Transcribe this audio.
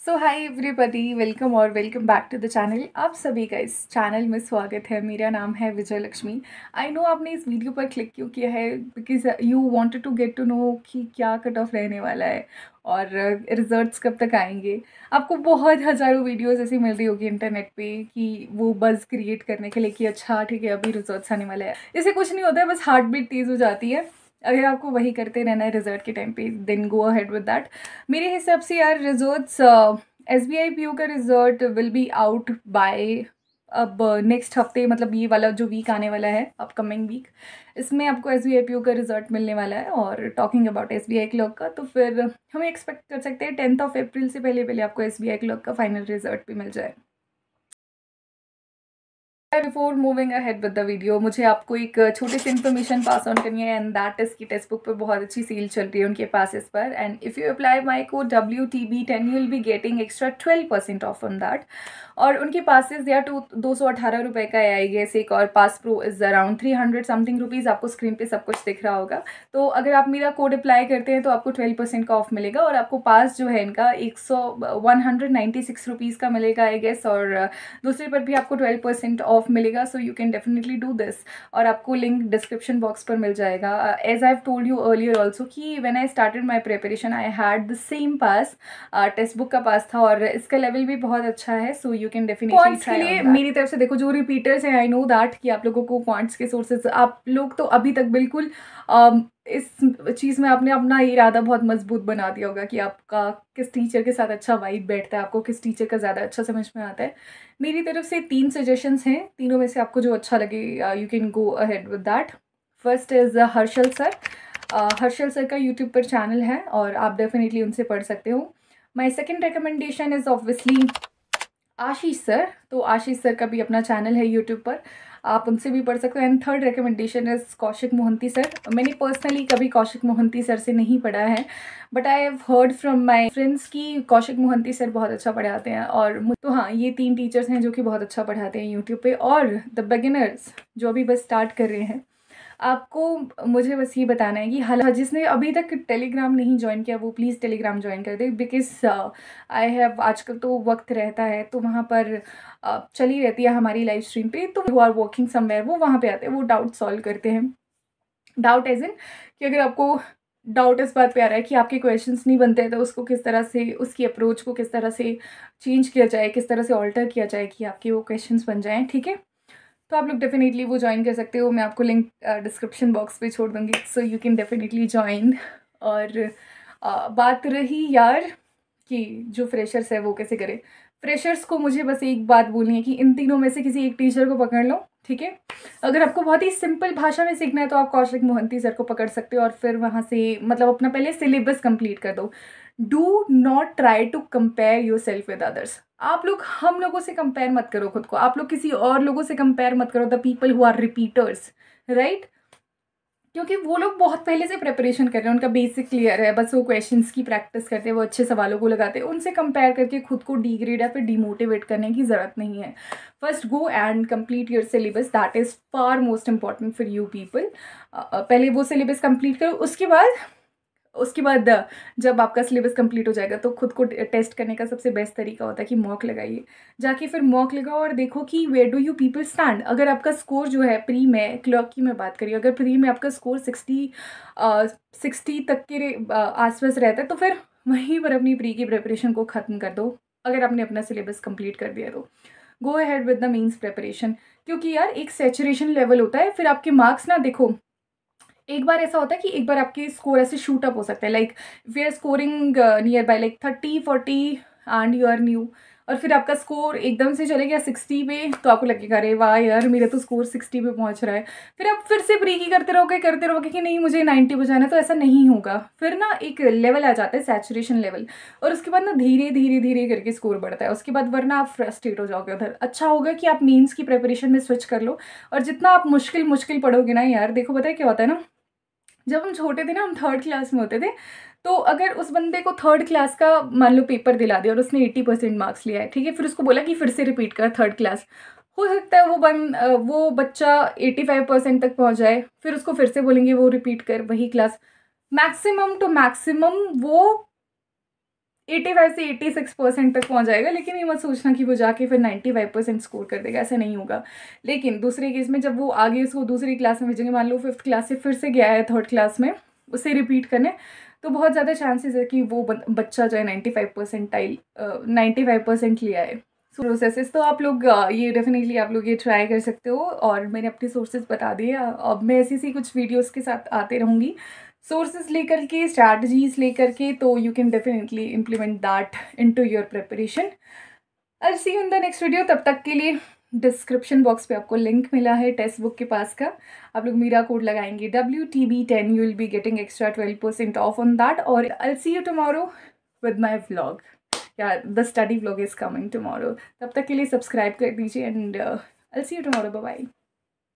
सो hi everybody, welcome और welcome back to the channel. आप सभी का इस चैनल में स्वागत है। मेरा नाम है विजय लक्ष्मी। आई नो आपने इस वीडियो पर क्लिक क्यों किया है, because you wanted to get to know कि क्या कट ऑफ रहने वाला है और रिजल्ट्स कब तक आएंगे। आपको बहुत हज़ारों वीडियोस ऐसी मिल रही होगी इंटरनेट पे कि वो बज़ क्रिएट करने के लिए कि अच्छा ठीक है अभी रिजल्ट्स आने वाला है। इससे कुछ नहीं होता है, बस हार्ट बीट तेज़ हो जाती है। अगर आपको वही करते रहना है रिजल्ट के टाइम पे, then go ahead with that. मेरे हिसाब से यार रिजल्ट्स SBI PO का result will be out by अब नेक्स्ट हफ्ते, मतलब ये वाला जो वीक आने वाला है अपकमिंग वीक, इसमें आपको SBI PO का रिजल्ट मिलने वाला है। और टॉकिंग अबाउट SBI क्लर्क का, तो फिर हम एक्सपेक्ट कर सकते हैं 10th ऑफ अप्रैल से पहले पहले आपको SBI क्लर्क का फाइनल रिजल्ट भी मिल जाए। Before moving ahead with the video, मुझे आपको एक छोटी सी इन्फॉर्मेशन पास ऑन करनी है, एंड दैट इज की टेक्स्ट बुक पर बहुत अच्छी सेल चल रही है उनके पासेस पर। And if you apply my code WTB10 you will be getting extra 12% off on that. और उनके पासेस या 218 रुपये का है आई गेस एक, और pass pro is around 300 something rupees. आपको स्क्रीन पे सब कुछ दिख रहा होगा। तो अगर आप मेरा कोड अप्लाई करते हैं तो आपको 12% का ऑफ मिलेगा, और आपको पास जो है इनका 196 रुपीज़ का मिलेगा आई गेस, और दूसरे पर भी आपको 12% ऑफ मिलेगा। So you can definitely do this, और आपको लिंक डिस्क्रिप्शन बॉक्स पर मिल जाएगा। As I have told you earlier also कि when I started my preparation I had the same pass, textbook का पास था, और इसका लेवल भी बहुत अच्छा है। सो यू कैन डेफिनेटली ट्राई। के लिए मेरी तरफ से देखो, जो रिपीटर्स हैं आई नो दैट कि आप लोगों को पॉइंट्स के सोर्सेज, आप लोग तो अभी तक बिल्कुल इस चीज़ में आपने अपना इरादा बहुत मजबूत बना दिया होगा कि आपका किस टीचर के साथ अच्छा वाइब बैठता है, आपको किस टीचर का ज़्यादा अच्छा समझ में आता है। मेरी तरफ से 3 सजेशंस हैं, तीनों में से आपको जो अच्छा लगे you can go ahead with that. First is Harshal sir. Harshal sir का यूट्यूब पर चैनल है और आप डेफिनेटली उनसे पढ़ सकते हो। My second recommendation is obviously Ashish sir. तो आशीष सर का भी अपना चैनल है यूट्यूब पर, आप उनसे भी पढ़ सकते हो। And third recommendation is Kaushik Mohanty sir. मैंने पर्सनली कभी कौशिक मोहंती सर से नहीं पढ़ा है, but I have heard from my friends कि कौशिक मोहंती सर बहुत अच्छा पढ़ाते हैं। और तो हाँ, ये 3 टीचर्स हैं जो कि बहुत अच्छा पढ़ाते हैं यूट्यूब पे। और द बिगिनर्स जो अभी बस स्टार्ट कर रहे हैं, आपको मुझे बस ये बताना है कि हाल जिसने अभी तक टेलीग्राम नहीं ज्वाइन किया वो प्लीज़ टेलीग्राम ज्वाइन कर दे, बिकॉज आई हैव आजकल तो वक्त रहता है तो वहाँ पर चली रहती है हमारी लाइव स्ट्रीम पे, तो हु आर वर्किंग समवेयर वो वहाँ पे आते हैं, वो डाउट सॉल्व करते हैं। डाउट एज इन कि अगर आपको डाउट इस बात पे आ रहा है कि आपके क्वेश्चंस नहीं बनते हैं तो उसको किस तरह से, उसकी अप्रोच को किस तरह से चेंज किया जाए, किस तरह से ऑल्टर किया जाए कि आपके वो क्वेश्चंस बन जाएँ, ठीक है। तो आप लोग डेफिनेटली वो ज्वाइन कर सकते हो, मैं आपको लिंक डिस्क्रिप्शन बॉक्स पे छोड़ दूँगी, सो यू कैन डेफिनेटली ज्वाइन। और बात रही यार कि जो फ्रेशर्स है वो कैसे करें। फ्रेशर्स को मुझे बस एक बात बोलनी है कि इन तीनों में से किसी एक टीचर को पकड़ लो, ठीक है। अगर आपको बहुत ही सिंपल भाषा में सीखना है तो आप कौशिक मोहंती सर को पकड़ सकते हो, और फिर वहाँ से मतलब अपना पहले सिलेबस कंप्लीट कर दो। Do not try to compare yourself with others. आप लोग हम लोगों से कंपेयर मत करो खुद को, आप लोग किसी और लोगों से कंपेयर मत करो, the people who are repeaters, right. क्योंकि वो लोग बहुत पहले से प्रिपरेशन कर रहे हैं, उनका बेसिक क्लियर है, बस वो क्वेश्चंस की प्रैक्टिस करते हैं, वो अच्छे सवालों को लगाते हैं। उनसे कंपेयर करके खुद को डिग्रेड या फिर डिमोटिवेट करने की ज़रूरत नहीं है। First go and complete your syllabus, that is far most important for you people. पहले वो सिलेबस कंप्लीट करो, उसके बाद जब आपका सिलेबस कंप्लीट हो जाएगा तो खुद को टेस्ट करने का सबसे बेस्ट तरीका होता है कि मॉक लगाइए। जाके फिर मॉक लगाओ और देखो कि where do you people stand. अगर आपका स्कोर जो है प्री में, क्लर्क की मैं बात करी, अगर प्री में आपका स्कोर 60 तक के आसपास रहता है तो फिर वहीं पर अपनी प्री की प्रिपरेशन को ख़त्म कर दो। अगर आपने अपना सिलेबस कंप्लीट कर दिया तो गो ahead with the means preparation. क्योंकि यार एक सैचुरेशन लेवल होता है, फिर आपके मार्क्स ना देखो, एक बार ऐसा होता है कि एक बार आपके स्कोर ऐसे शूट अप हो सकता है, like we are scoring nearby like 30-40 and you are new, और फिर आपका स्कोर एकदम से चले गया 60 पे, तो आपको लगेगा अरे वाह यार मेरा तो स्कोर 60 पे पहुंच रहा है। फिर आप फिर से प्री की करते रहोगे कि नहीं मुझे 90 बजाना है, तो ऐसा नहीं होगा। फिर ना एक लेवल आ जाता है सैचुरेशन लेवल, और उसके बाद ना धीरे धीरे धीरे करके स्कोर बढ़ता है उसके बाद, वरना आप फ्रस्ट्रेट हो जाओगे उधर। अच्छा होगा कि आप मीन्स की प्रिपरेशन में स्विच कर लो, और जितना आप मुश्किल पढ़ोगे ना यार, देखो पता है क्या होता है ना, जब हम छोटे थे ना, हम 3rd क्लास में होते थे, तो अगर उस बंदे को 3rd क्लास का मान लो पेपर दिला दिया और उसने 80% मार्क्स लिया है, ठीक है, फिर उसको बोला कि फिर से रिपीट कर 3rd क्लास, हो सकता है वो बच्चा 85% तक पहुंच जाए, फिर उसको फिर से बोलेंगे वो रिपीट कर वही क्लास, मैक्सिमम टू मैक्सिमम वो 85 से 86% तक पहुंच जाएगा, लेकिन ये मत सोचना कि वो जाके फिर 95% स्कोर कर देगा, ऐसा नहीं होगा। लेकिन दूसरे केस में जब वो आगे उसको दूसरी क्लास में भेजेंगे, मान लो 5th क्लास से फिर से गया है 3rd क्लास में उसे रिपीट करने, तो बहुत ज़्यादा चांसेस है कि वो बच्चा जो है 95% लिया है। प्रोसेसेस तो आप लोग ये डेफिनेटली आप लोग ये ट्राई कर सकते हो, और मैंने अपने सोर्सेज बता दिए। अब मैं ऐसी कुछ वीडियोस के साथ आते रहूँगी, सोर्सेज लेकर के, स्ट्रैटेजीज लेकर के, तो you can definitely implement that into your preparation. I see you in the next video. तब तक के लिए डिस्क्रिप्शन बॉक्स पे आपको लिंक मिला है टेक्स्ट बुक के पास का, आप लोग मेरा कोड लगाएंगे WTB10, you will be getting extra 12% off on that. और I see you tomorrow with my vlog, या the study vlog is coming tomorrow. तब तक के लिए सब्सक्राइब कर दीजिए, and I see you tomorrow. Bye bye.